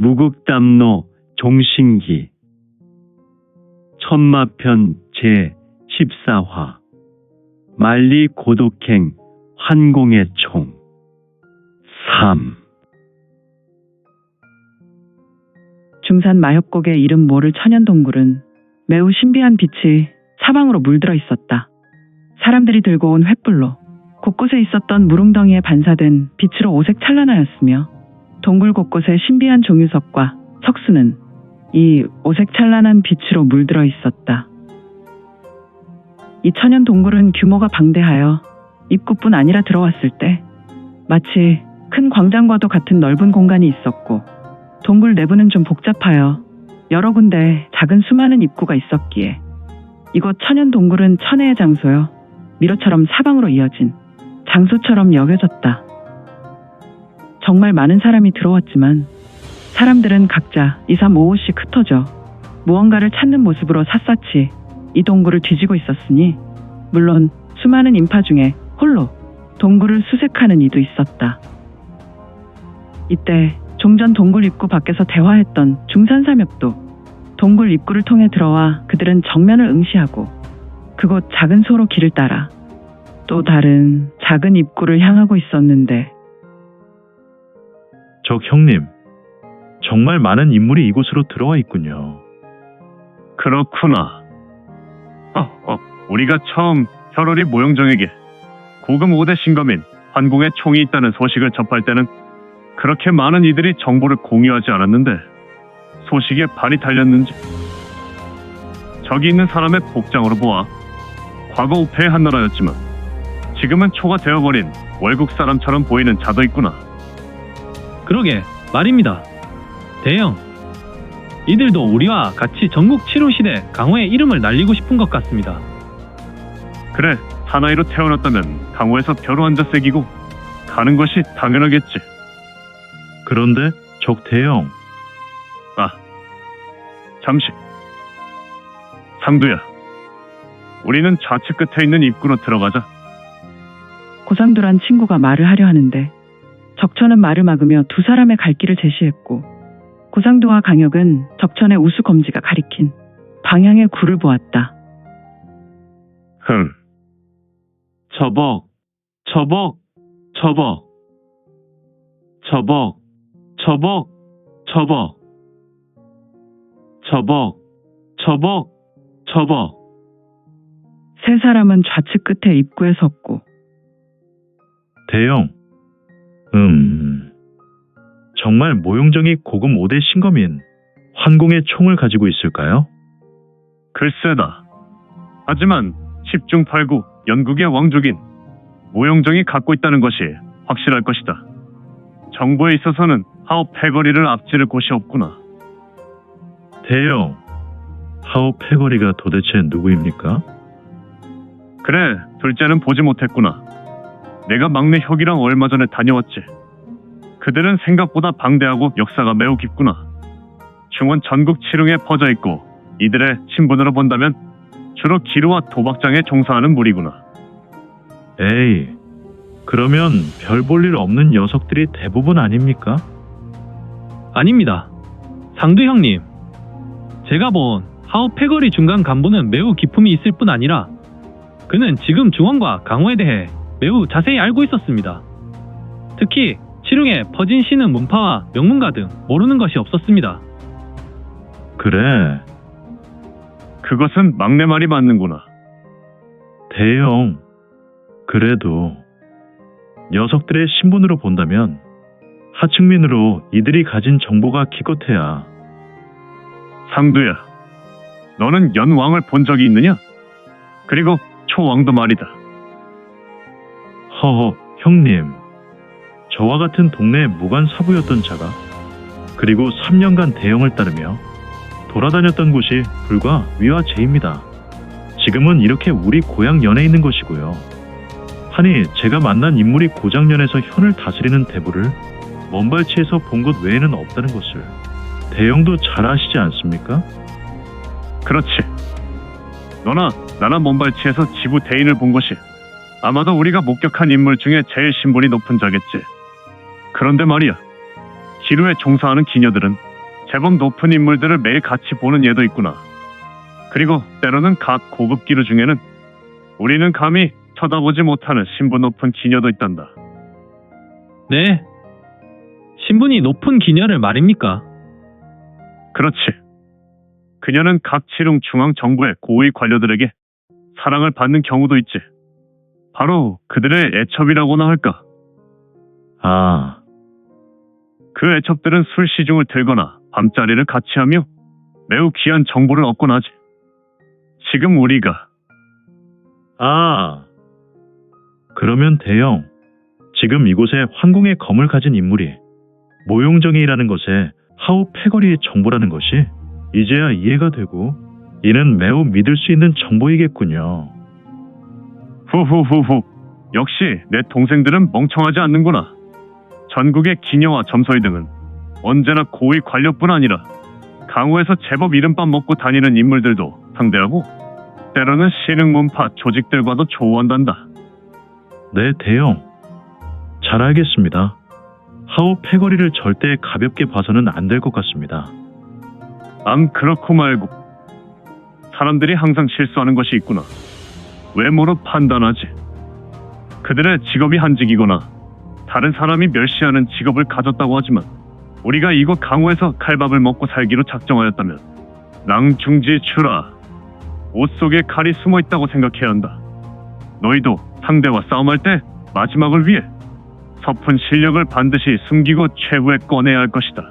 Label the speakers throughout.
Speaker 1: 무극담로 종신기 천마편 제14화 만리 고독행 환공의 총 3
Speaker 2: 중산 마협곡의 이름 모를 천연동굴은 매우 신비한 빛이 사방으로 물들어 있었다. 사람들이 들고 온 횃불로 곳곳에 있었던 물웅덩이에 반사된 빛으로 오색 찬란하였으며 동굴 곳곳에 신비한 종유석과 석수는 이 오색 찬란한 빛으로 물들어 있었다. 이 천연동굴은 규모가 방대하여 입구뿐 아니라 들어왔을 때 마치 큰 광장과도 같은 넓은 공간이 있었고 동굴 내부는 좀 복잡하여 여러 군데 작은 수많은 입구가 있었기에 이곳 천연동굴은 천혜의 장소여 미로처럼 사방으로 이어진 장소처럼 여겨졌다. 정말 많은 사람이 들어왔지만 사람들은 각자 2, 3, 5, 5씩 흩어져 무언가를 찾는 모습으로 샅샅이 이 동굴을 뒤지고 있었으니 물론 수많은 인파 중에 홀로 동굴을 수색하는 이도 있었다. 이때 종전 동굴 입구 밖에서 대화했던 중산삼엽도 동굴 입구를 통해 들어와 그들은 정면을 응시하고 그곳 작은 소로 길을 따라 또 다른 작은 입구를 향하고 있었는데
Speaker 3: 저 형님, 정말 많은 인물이 이곳으로 들어와 있군요.
Speaker 1: 그렇구나. 우리가 처음 혈월이 모영정에게 고금 5대 신검인 환공의 총이 있다는 소식을 접할 때는 그렇게 많은 이들이 정보를 공유하지 않았는데 소식에 발이 달렸는지. 저기 있는 사람의 복장으로 보아 과거 우패의 한나라였지만 지금은 초가 되어버린 월국 사람처럼 보이는 자도 있구나.
Speaker 4: 그러게 말입니다. 대형, 이들도 우리와 같이 전국 치루시대 강호의 이름을 날리고 싶은 것 같습니다.
Speaker 1: 그래, 사나이로 태어났다면 강호에서 벼로 앉아 새기고 가는 것이 당연하겠지.
Speaker 3: 그런데 적대형,
Speaker 1: 잠시. 상두야, 우리는 좌측 끝에 있는 입구로 들어가자.
Speaker 2: 고상두란 친구가 말을 하려 하는데 적천은 말을 막으며 두 사람의 갈 길을 제시했고 고상두와 강혁은 적천의 우수 검지가 가리킨 방향의 굴을 보았다.
Speaker 1: 저벅, 저벅, 저벅, 저벅, 저벅, 저벅, 저벅, 저벅, 저벅.
Speaker 2: 세 사람은 좌측 끝에 입구에 섰고
Speaker 3: 대형, 정말 모용정이 고금 5대 신검인 환공의 총을 가지고 있을까요?
Speaker 1: 글쎄다. 하지만 10중 8구 연국의 왕족인 모용정이 갖고 있다는 것이 확실할 것이다. 정보에 있어서는 하오 패거리를 앞지를 곳이 없구나.
Speaker 3: 대형, 하오 패거리가 도대체 누구입니까?
Speaker 1: 그래, 둘째는 보지 못했구나. 내가 막내 혁이랑 얼마 전에 다녀왔지. 그들은 생각보다 방대하고 역사가 매우 깊구나. 중원 전국 칠흥에 퍼져 있고 이들의 신분으로 본다면 주로 기루와 도박장에 종사하는 무리구나.
Speaker 3: 에이, 그러면 별 볼 일 없는 녀석들이 대부분 아닙니까?
Speaker 4: 아닙니다. 상두 형님, 제가 본 하오 패거리 중간 간부는 매우 기품이 있을 뿐 아니라 그는 지금 중원과 강호에 대해 매우 자세히 알고 있었습니다. 특히 치룽에 퍼진 신은 문파와 명문가 등 모르는 것이 없었습니다.
Speaker 3: 그래,
Speaker 1: 그것은 막내 말이 맞는구나.
Speaker 3: 대형, 그래도 녀석들의 신분으로 본다면 하층민으로 이들이 가진 정보가 기껏해야.
Speaker 1: 상두야, 너는 연왕을 본 적이 있느냐? 그리고 초왕도 말이다.
Speaker 3: 허허, 형님, 저와 같은 동네의 무관 사부였던 자가 그리고 3년간 대형을 따르며 돌아다녔던 곳이 불과 위와 제입니다. 지금은 이렇게 우리 고향연에 있는 것이고요. 하니 제가 만난 인물이 고장년에서 현을 다스리는 대부를 먼발치에서 본 것 외에는 없다는 것을 대형도 잘 아시지 않습니까?
Speaker 1: 그렇지. 너나 나나 먼발치에서 지부 대인을 본 것이 아마도 우리가 목격한 인물 중에 제일 신분이 높은 자겠지. 그런데 말이야, 기루에 종사하는 기녀들은 제법 높은 인물들을 매일 같이 보는 예도 있구나. 그리고 때로는 각 고급 기류 중에는 우리는 감히 쳐다보지 못하는 신분 높은 기녀도 있단다.
Speaker 4: 네. 신분이 높은 기녀를 말입니까?
Speaker 1: 그렇지. 그녀는 각 지룡 중앙 정부의 고위 관료들에게 사랑을 받는 경우도 있지. 바로 그들의 애첩이라고나 할까.
Speaker 3: 아,
Speaker 1: 그 애첩들은 술 시중을 들거나 밤자리를 같이 하며 매우 귀한 정보를 얻곤 하지. 지금 우리가
Speaker 3: 그러면 대영, 지금 이곳에 황궁의 검을 가진 인물이 모용정이라는 것에 하우 패거리의 정보라는 것이 이제야 이해가 되고 이는 매우 믿을 수 있는 정보이겠군요.
Speaker 1: 후후후후. 역시 내 동생들은 멍청하지 않는구나. 전국의 기녀와 점서이 등은 언제나 고위 관료뿐 아니라 강호에서 제법 이름밥 먹고 다니는 인물들도 상대하고 때로는 신흥문파 조직들과도 조우한단다.
Speaker 3: 네, 대영. 잘 알겠습니다. 하우 패거리를 절대 가볍게 봐서는 안 될 것 같습니다.
Speaker 1: 그렇고 말고 사람들이 항상 실수하는 것이 있구나. 외모로 판단하지. 그들의 직업이 한직이거나 다른 사람이 멸시하는 직업을 가졌다고 하지만 우리가 이곳 강호에서 칼밥을 먹고 살기로 작정하였다면 낭중지추라. 옷 속에 칼이 숨어 있다고 생각해야 한다. 너희도 상대와 싸움할 때 마지막을 위해 서푼 실력을 반드시 숨기고 최후에 꺼내야 할 것이다.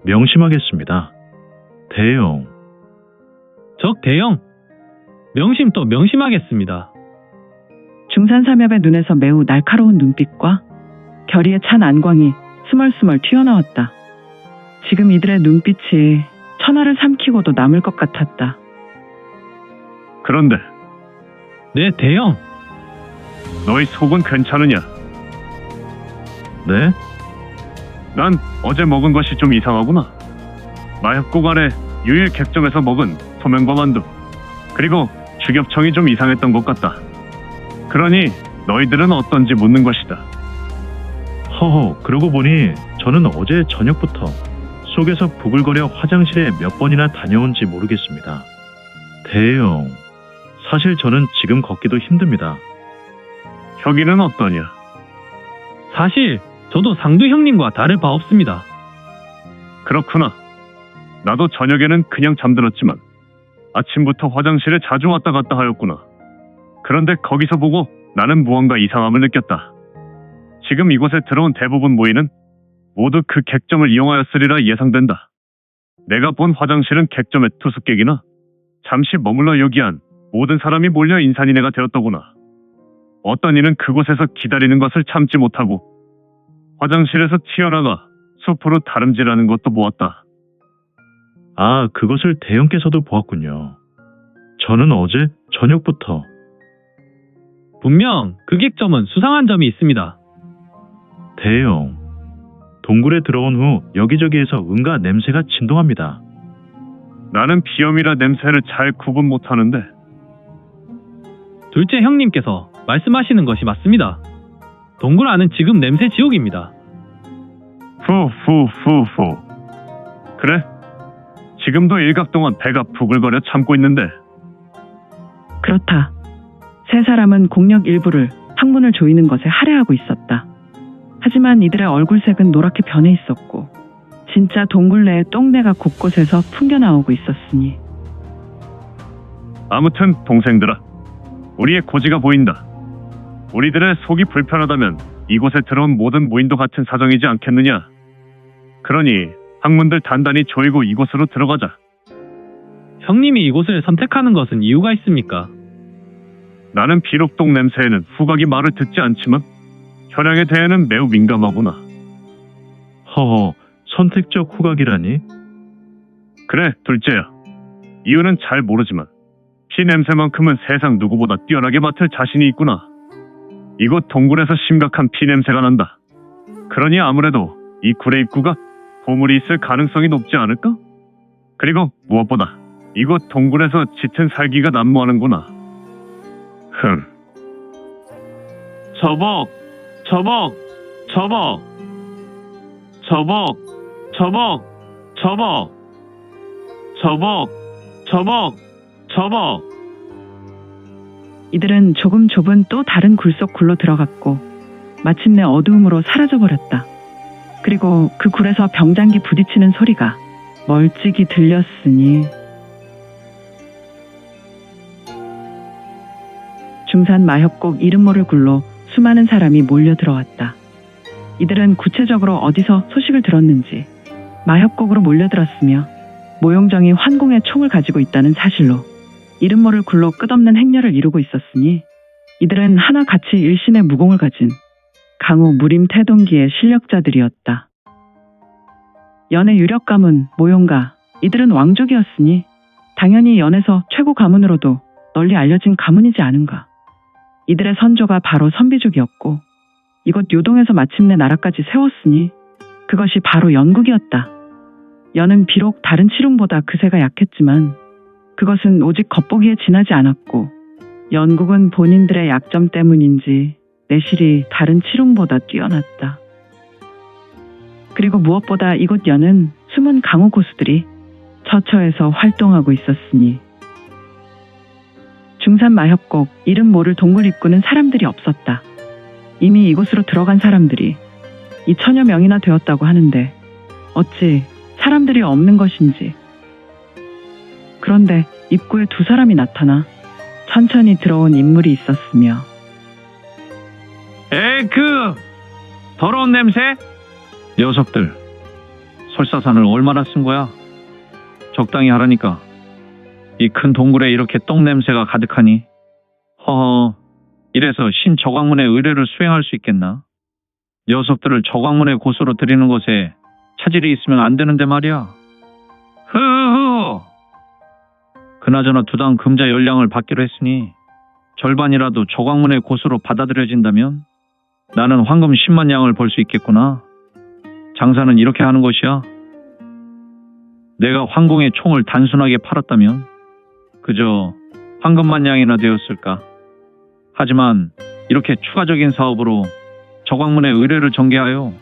Speaker 3: 명심하겠습니다. 대영.
Speaker 4: 적 대영. 명심 또 명심하겠습니다.
Speaker 2: 중산삼엽의 눈에서 매우 날카로운 눈빛과 결의에 찬 안광이 스멀스멀 튀어나왔다. 지금 이들의 눈빛이 천하를 삼키고도 남을 것 같았다.
Speaker 1: 그런데
Speaker 4: 네, 대영.
Speaker 1: 너희 속은 괜찮으냐?
Speaker 3: 네?
Speaker 1: 난 어제 먹은 것이 좀 이상하구나. 마약국 아래 유일 객점에서 먹은 소면과 만두, 그리고 주겹청이 좀 이상했던 것 같다. 그러니 너희들은 어떤지 묻는 것이다.
Speaker 3: 허허, 그러고 보니 저는 어제 저녁부터 속에서 부글거려 화장실에 몇 번이나 다녀온지 모르겠습니다. 대영, 사실 저는 지금 걷기도 힘듭니다.
Speaker 1: 혁이는 어떠냐?
Speaker 4: 사실 저도 상두 형님과 다를 바 없습니다.
Speaker 1: 그렇구나. 나도 저녁에는 그냥 잠들었지만 아침부터 화장실에 자주 왔다 갔다 하였구나. 그런데 거기서 보고 나는 무언가 이상함을 느꼈다. 지금 이곳에 들어온 대부분 무인은 모두 그 객점을 이용하였으리라 예상된다. 내가 본 화장실은 객점의 투숙객이나 잠시 머물러 여기한 모든 사람이 몰려 인산인해가 되었더구나. 어떤 이는 그곳에서 기다리는 것을 참지 못하고 화장실에서 튀어나가 숲으로 다름질하는 것도 보았다.
Speaker 3: 아, 그것을 대영께서도 보았군요. 저는 어제 저녁부터
Speaker 4: 분명 그 객점은 수상한 점이 있습니다.
Speaker 3: 대영, 동굴에 들어온 후 여기저기에서 은가 냄새가 진동합니다.
Speaker 1: 나는 비염이라 냄새를 잘 구분 못하는데
Speaker 4: 둘째 형님께서 말씀하시는 것이 맞습니다. 동굴 안은 지금 냄새 지옥입니다.
Speaker 1: 후후후후. 그래? 지금도 일각 동안 배가 부글거려 참고 있는데
Speaker 2: 그렇다. 세 사람은 공력 일부를 항문을 조이는 것에 할애하고 있었다. 하지만 이들의 얼굴색은 노랗게 변해 있었고 진짜 동굴 내의 똥내가 곳곳에서 풍겨나오고 있었으니
Speaker 1: 아무튼 동생들아, 우리의 고지가 보인다. 우리들의 속이 불편하다면 이곳에 들어온 모든 무인도 같은 사정이지 않겠느냐. 그러니 항문들 단단히 조이고 이곳으로 들어가자.
Speaker 4: 형님이 이곳을 선택하는 것은 이유가 있습니까?
Speaker 1: 나는 비록 똥 냄새에는 후각이 말을 듣지 않지만 혈양에 대해는 매우 민감하구나.
Speaker 3: 허허, 선택적 후각이라니?
Speaker 1: 그래, 둘째야. 이유는 잘 모르지만 피 냄새만큼은 세상 누구보다 뛰어나게 맡을 자신이 있구나. 이곳 동굴에서 심각한 피 냄새가 난다. 그러니 아무래도 이 굴의 입구가 보물이 있을 가능성이 높지 않을까? 그리고 무엇보다 이곳 동굴에서 짙은 살기가 난무하는구나. 저벅, 저벅, 저벅, 저벅, 저벅, 저벅, 저벅, 저벅, 저벅.
Speaker 2: 이들은 조금 좁은 또 다른 굴 속 굴로 들어갔고 마침내 어두움으로 사라져버렸다. 그리고 그 굴에서 병장기 부딪히는 소리가 멀찍이 들렸으니 중산 마협곡 이름 모를 굴로 수많은 사람이 몰려 들어왔다. 이들은 구체적으로 어디서 소식을 들었는지 마협곡으로 몰려들었으며 모용정이 환공의 총을 가지고 있다는 사실로 이름 모를 굴로 끝없는 행렬을 이루고 있었으니 이들은 하나같이 일신의 무공을 가진 강호 무림 태동기의 실력자들이었다. 연의 유력 가문 모용가 이들은 왕족이었으니 당연히 연에서 최고 가문으로도 널리 알려진 가문이지 않은가. 이들의 선조가 바로 선비족이었고 이곳 요동에서 마침내 나라까지 세웠으니 그것이 바로 연국이었다. 연은 비록 다른 칠웅보다 그새가 약했지만 그것은 오직 겉보기에 지나지 않았고 연국은 본인들의 약점 때문인지 내실이 다른 칠웅보다 뛰어났다. 그리고 무엇보다 이곳 연은 숨은 강호 고수들이 처처에서 활동하고 있었으니 중산 마협곡 이름 모를 동굴 입구는 사람들이 없었다. 이미 이곳으로 들어간 사람들이 2천여 명이나 되었다고 하는데 어찌 사람들이 없는 것인지. 그런데 입구에 두 사람이 나타나 천천히 들어온 인물이 있었으며
Speaker 5: 더러운 냄새? 녀석들, 설사산을 얼마나 쓴 거야? 적당히 하라니까. 이 큰 동굴에 이렇게 똥 냄새가 가득하니? 허허, 이래서 신저광문의 의뢰를 수행할 수 있겠나? 녀석들을 저광문의 고수로 들이는 것에 차질이 있으면 안 되는데 말이야. 흐흐. 그나저나 두당 금자 열량을 받기로 했으니 절반이라도 저광문의 고수로 받아들여진다면 나는 황금 10만 양을 벌 수 있겠구나. 장사는 이렇게 하는 것이야. 내가 황궁의 총을 단순하게 팔았다면 그저 황금만 양이나 되었을까. 하지만 이렇게 추가적인 사업으로 저광문의 의뢰를 전개하여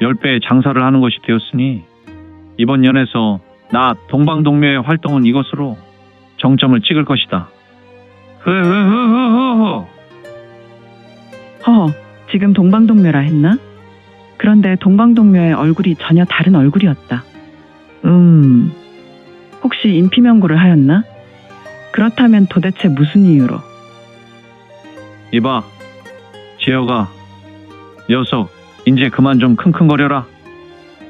Speaker 5: 10배의 장사를 하는 것이 되었으니 이번 연에서 나 동방동묘의 활동은 이것으로 정점을 찍을 것이다. 흐흐흐흐흐.
Speaker 2: 허허, 지금 동방동묘라 했나? 그런데 동방동묘의 얼굴이 전혀 다른 얼굴이었다. 혹시 인피명구를 하였나? 그렇다면 도대체 무슨 이유로?
Speaker 5: 이봐, 지혁아, 녀석 이제 그만 좀 킁킁거려라.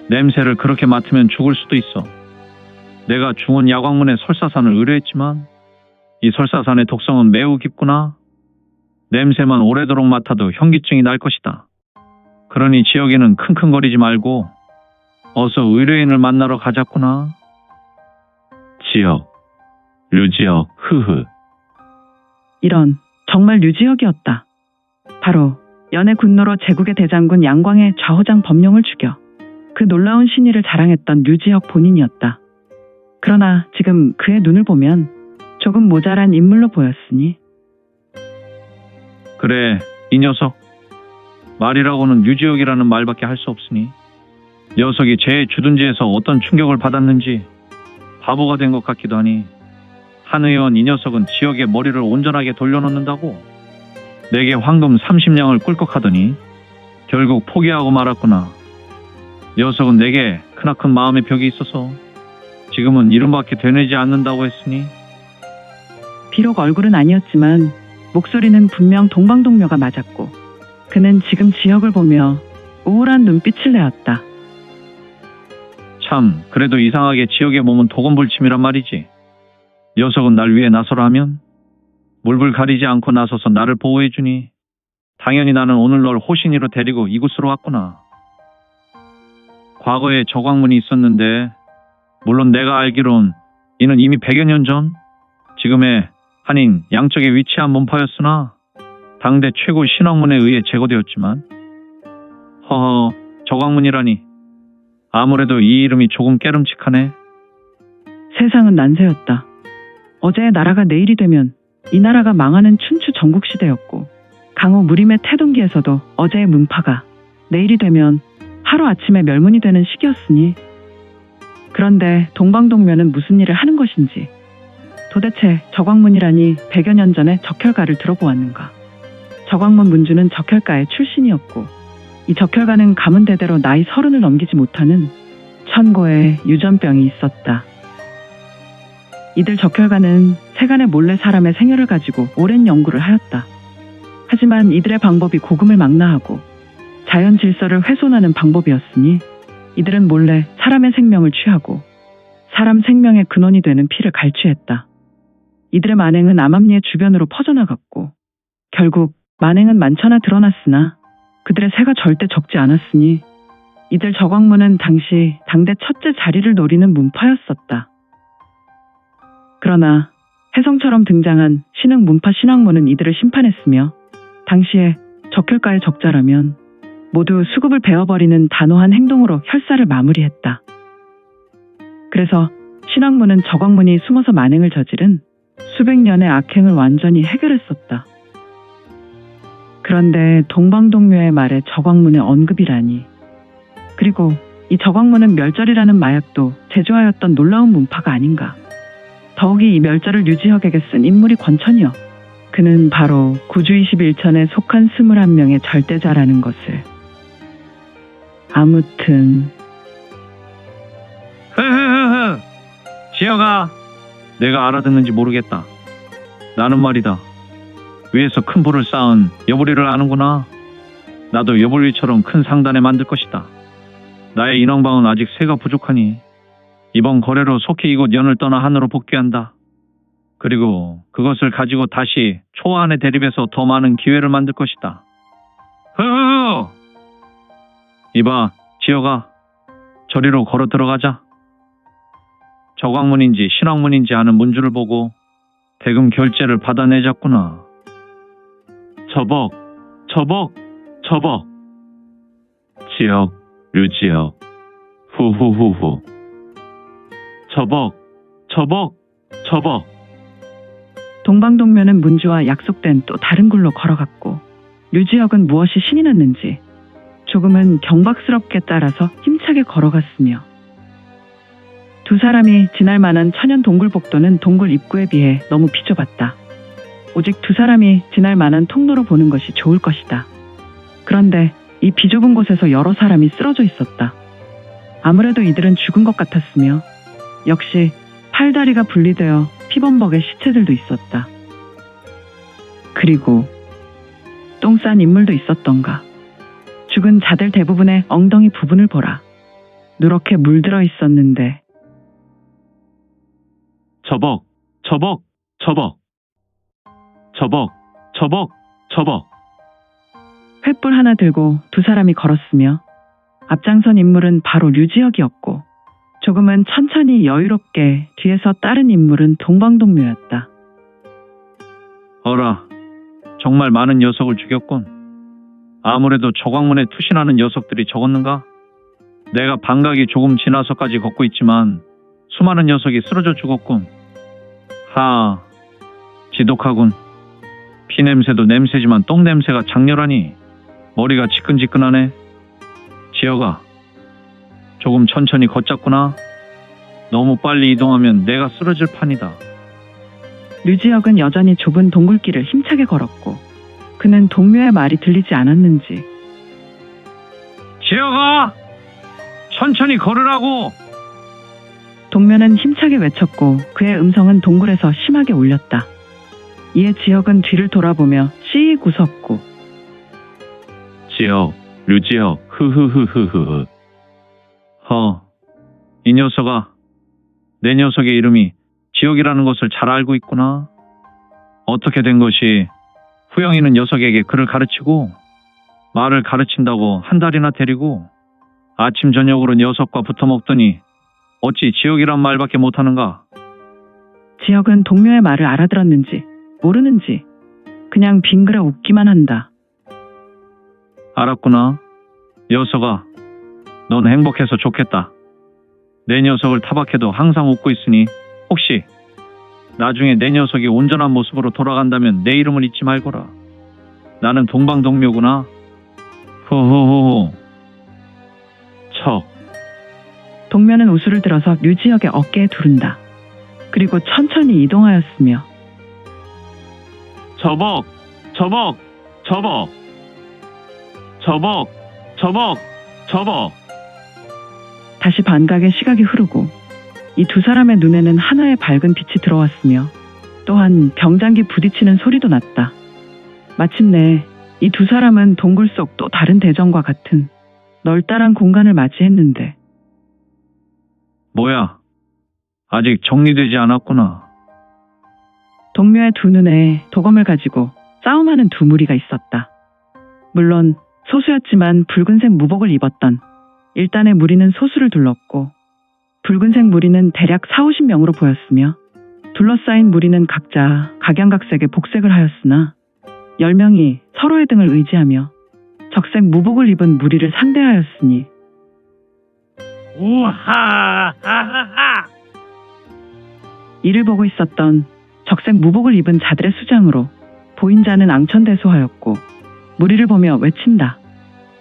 Speaker 5: 냄새를 그렇게 맡으면 죽을 수도 있어. 내가 중원 야광문의 설사산을 의뢰했지만 이 설사산의 독성은 매우 깊구나. 냄새만 오래도록 맡아도 현기증이 날 것이다. 그러니 지혁이는 킁킁거리지 말고 어서 의뢰인을 만나러 가자꾸나.
Speaker 1: 지역, 류지역, 흐흐.
Speaker 2: 이런, 정말 류지혁이었다. 바로 연의 군노로 제국의 대장군 양광의 좌호장 범룡을 죽여 그 놀라운 신의를 자랑했던 류지혁 본인이었다. 그러나 지금 그의 눈을 보면 조금 모자란 인물로 보였으니
Speaker 5: 그래, 이 녀석. 말이라고는 유지혁이라는 말밖에 할 수 없으니 녀석이 제 주둔지에서 어떤 충격을 받았는지 바보가 된 것 같기도 하니 한 의원 이 녀석은 지역의 머리를 온전하게 돌려놓는다고 내게 황금 30냥을 꿀꺽하더니 결국 포기하고 말았구나. 녀석은 내게 크나큰 마음의 벽이 있어서 지금은 이름밖에 되뇌지 않는다고 했으니
Speaker 2: 비록 얼굴은 아니었지만 목소리는 분명 동방동묘가 맞았고 그는 지금 지역을 보며 우울한 눈빛을 내었다.
Speaker 5: 참, 그래도 이상하게 지역의 몸은 도건불침이란 말이지. 녀석은 날 위해 나서라 하면 물불 가리지 않고 나서서 나를 보호해주니 당연히 나는 오늘 널 호신이로 데리고 이곳으로 왔구나. 과거에 저광문이 있었는데 물론 내가 알기론 이는 이미 100여 년 전 지금의 한인 양쪽에 위치한 문파였으나 당대 최고 신왕문에 의해 제거되었지만 허허, 저광문이라니. 아무래도 이 이름이 조금 깨름칙하네.
Speaker 2: 세상은 난세였다. 어제의 나라가 내일이 되면 이 나라가 망하는 춘추 전국시대였고 강호 무림의 태동기에서도 어제의 문파가 내일이 되면 하루아침에 멸문이 되는 시기였으니 그런데 동방동묘는 무슨 일을 하는 것인지, 도대체 저광문이라니 100여 년 전에 적혈가를 들어보았는가. 저광문 문주는 적혈가의 출신이었고, 이 적혈가는 가문 대대로 나이 30을 넘기지 못하는 천고의 유전병이 있었다. 이들 적혈가는 세간에 몰래 사람의 생혈을 가지고 오랜 연구를 하였다. 하지만 이들의 방법이 고금을 망라하고 자연 질서를 훼손하는 방법이었으니 이들은 몰래 사람의 생명을 취하고 사람 생명의 근원이 되는 피를 갈취했다. 이들의 만행은 암암리의 주변으로 퍼져나갔고 결국 만행은 만천하 드러났으나 그들의 세가 절대 적지 않았으니 이들 저광문은 당시 당대 첫째 자리를 노리는 문파였었다. 그러나 혜성처럼 등장한 신흥 문파 신학문은 이들을 심판했으며 당시에 적혈가의 적자라면 모두 수급을 베어버리는 단호한 행동으로 혈사를 마무리했다. 그래서 신학문은 저광문이 숨어서 만행을 저지른 수백 년의 악행을 완전히 해결했었다. 그런데 동방동묘의 말에 저광문의 언급이라니. 그리고 이 저광문은 멸절이라는 마약도 제조하였던 놀라운 문파가 아닌가. 더욱이 이 멸절을 류지혁에게 쓴 인물이 권천이여. 그는 바로 구주 21천에 속한 21명의 절대자라는 것을. 아무튼
Speaker 5: 흐흐흐흐. 지혁아, 내가 알아듣는지 모르겠다. 나는 말이다. 위에서 큰 불을 쌓은 여부리를 아는구나. 나도 여부리처럼 큰 상단에 만들 것이다. 나의 인왕방은 아직 세가 부족하니 이번 거래로 속히 이곳 연을 떠나 하늘로 복귀한다. 그리고 그것을 가지고 다시 초안에 대립해서 더 많은 기회를 만들 것이다. 흐흐흐. 이봐, 지혁아, 저리로 걸어 들어가자. 저광문인지 신왕문인지 아는 문주를 보고 대금 결제를 받아내자꾸나. 저벅. 지혁, 류지혁. 후후후후. 저벅.
Speaker 2: 동방동묘는 문주와 약속된 또 다른 굴로 걸어갔고 류지혁은 무엇이 신이 났는지 조금은 경박스럽게 따라서 힘차게 걸어갔으며 두 사람이 지날 만한 천연 동굴복도는 동굴 입구에 비해 너무 비좁았다. 오직 두 사람이 지날 만한 통로로 보는 것이 좋을 것이다. 그런데 이 비좁은 곳에서 여러 사람이 쓰러져 있었다. 아무래도 이들은 죽은 것 같았으며 역시 팔다리가 분리되어 피범벅의 시체들도 있었다. 그리고 똥 싼 인물도 있었던가. 죽은 자들 대부분의 엉덩이 부분을 보라. 누렇게 물들어 있었는데.
Speaker 5: 저벅.
Speaker 2: 횃불 하나 들고 두 사람이 걸었으며 앞장선 인물은 바로 류지혁이었고 조금은 천천히 여유롭게 뒤에서 따른 인물은 동방동묘였다.
Speaker 5: 어라, 정말 많은 녀석을 죽였군. 아무래도 저광문에 투신하는 녀석들이 적었는가? 내가 방각이 조금 지나서까지 걷고 있지만 수많은 녀석이 쓰러져 죽었군. 하, 지독하군. 피냄새도 냄새지만 똥냄새가 장렬하니 머리가 지끈지끈하네. 지혁아, 조금 천천히 걷자꾸나. 너무 빨리 이동하면 내가 쓰러질 판이다.
Speaker 2: 류지혁은 여전히 좁은 동굴길을 힘차게 걸었고 그는 동묘의 말이 들리지 않았는지
Speaker 5: 지혁아! 천천히 걸으라고!
Speaker 2: 동묘는 힘차게 외쳤고 그의 음성은 동굴에서 심하게 울렸다. 이에 지혁은 뒤를 돌아보며 씩 웃었고
Speaker 5: 지혁, 류지혁, 흐흐흐흐흐. 이 녀석아, 내 녀석의 이름이 지혁이라는 것을 잘 알고 있구나. 어떻게 된 것이 후영이는 녀석에게 글을 가르치고 말을 가르친다고 한 달이나 데리고 아침 저녁으로 녀석과 붙어먹더니 어찌 지혁이란 말밖에 못하는가?
Speaker 2: 지혁은 동묘의 말을 알아들었는지 모르는지 그냥 빙그레 웃기만 한다.
Speaker 5: 알았구나. 녀석아, 넌 행복해서 좋겠다. 내 녀석을 타박해도 항상 웃고 있으니 혹시 나중에 내 녀석이 온전한 모습으로 돌아간다면 내 이름을 잊지 말거라. 나는 동방동묘구나. 호호호호. 척.
Speaker 2: 동면은 우수를 들어서 류지혁의 어깨에 두른다. 그리고 천천히 이동하였으며
Speaker 1: 저벅, 저벅, 저벅, 저벅, 저벅, 저벅.
Speaker 2: 다시 반각의 시각이 흐르고 이 두 사람의 눈에는 하나의 밝은 빛이 들어왔으며 또한 병장기 부딪히는 소리도 났다. 마침내 이 두 사람은 동굴 속 또 다른 대전과 같은 널따란 공간을 맞이했는데
Speaker 5: 뭐야? 아직 정리되지 않았구나.
Speaker 2: 동묘의 두 눈에 도검을 가지고 싸움하는 두 무리가 있었다. 물론 소수였지만 붉은색 무복을 입었던 일단의 무리는 소수를 둘렀고 붉은색 무리는 대략 40-50명으로 보였으며 둘러싸인 무리는 각자 각양각색의 복색을 하였으나 10명이 서로의 등을 의지하며 적색 무복을 입은 무리를 상대하였으니
Speaker 1: 우하하하하.
Speaker 2: 이를 보고 있었던 적색 무복을 입은 자들의 수장으로 보인 자는 앙천대소하였고 무리를 보며 외친다.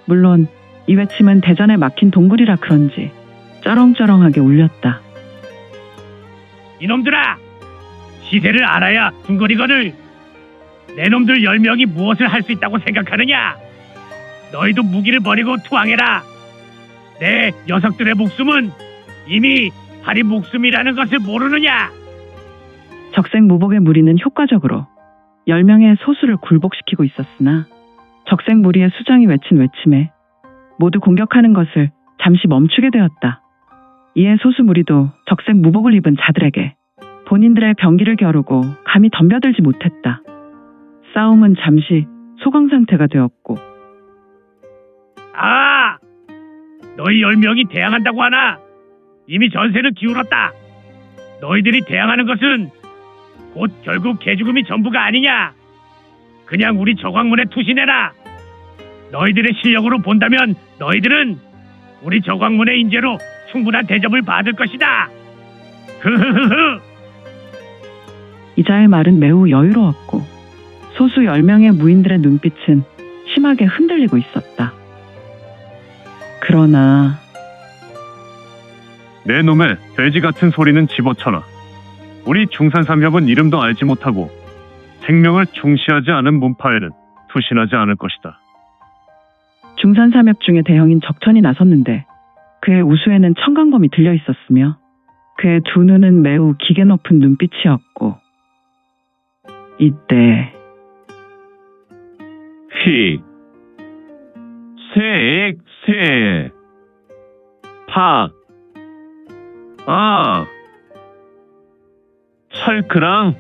Speaker 2: 물론 이 외침은 대전에 막힌 동굴이라 그런지 쩌렁쩌렁하게 울렸다.
Speaker 1: 이놈들아! 시세를 알아야 궁거리거늘. 내 놈들 10명이 무엇을 할 수 있다고 생각하느냐? 너희도 무기를 버리고 투항해라. 내 녀석들의 목숨은 이미 파리 목숨이라는 것을 모르느냐?
Speaker 2: 적색 무복의 무리는 효과적으로 10명의 소수를 굴복시키고 있었으나 적색 무리의 수장이 외친 외침에 모두 공격하는 것을 잠시 멈추게 되었다. 이에 소수 무리도 적색 무복을 입은 자들에게 본인들의 병기를 겨루고 감히 덤벼들지 못했다. 싸움은 잠시 소강 상태가 되었고
Speaker 1: 아! 너희 10명이 대항한다고 하나? 이미 전세는 기울었다. 너희들이 대항하는 것은 곧 결국 개죽음이 전부가 아니냐? 그냥 우리 저광문에 투신해라. 너희들의 실력으로 본다면 너희들은 우리 저광문의 인재로 충분한 대접을 받을 것이다. 흐흐흐흐.
Speaker 2: 이자의 말은 매우 여유로웠고 소수 10명의 무인들의 눈빛은 심하게 흔들리고 있었다. 그러나
Speaker 1: 내 놈의 돼지 같은 소리는 집어쳐라. 우리 중산삼협은 이름도 알지 못하고 생명을 중시하지 않은 문파에는 투신하지 않을 것이다.
Speaker 2: 중산삼협 중에 대형인 적천이 나섰는데 그의 우수에는 청강검이 들려 있었으며 그의 두 눈은 매우 기계 높은 눈빛이었고 이때
Speaker 1: 휙, 색, 팍, 아, 철크랑.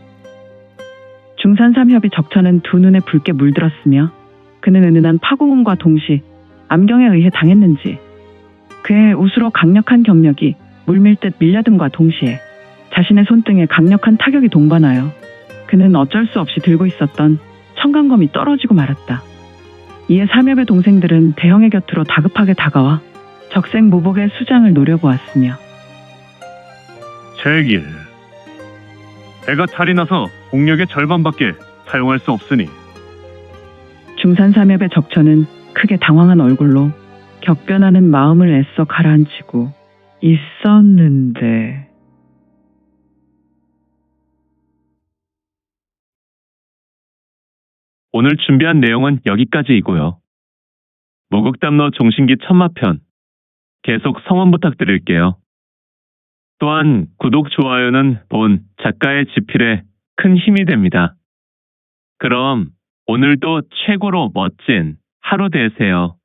Speaker 2: 중산삼협이 적천은 두 눈에 붉게 물들었으며 그는 은은한 파공음과 동시 암경에 의해 당했는지 그의 우수로 강력한 경력이 물밀듯 밀려듦과 동시에 자신의 손등에 강력한 타격이 동반하여 그는 어쩔 수 없이 들고 있었던 청강검이 떨어지고 말았다. 이에 삼협의 동생들은 대형의 곁으로 다급하게 다가와 적색 무복의 수장을 노려보았으며
Speaker 1: 제길, 배가 탈이 나서 공력의 절반밖에 사용할 수 없으니.
Speaker 2: 중산삼협의 적천은 크게 당황한 얼굴로 격변하는 마음을 애써 가라앉히고 있었는데
Speaker 1: 오늘 준비한 내용은 여기까지이고요. 무극담로 종신기 천마편 계속 성원 부탁드릴게요. 또한 구독, 좋아요는 본 작가의 지필에 큰 힘이 됩니다. 그럼 오늘도 최고로 멋진 하루 되세요.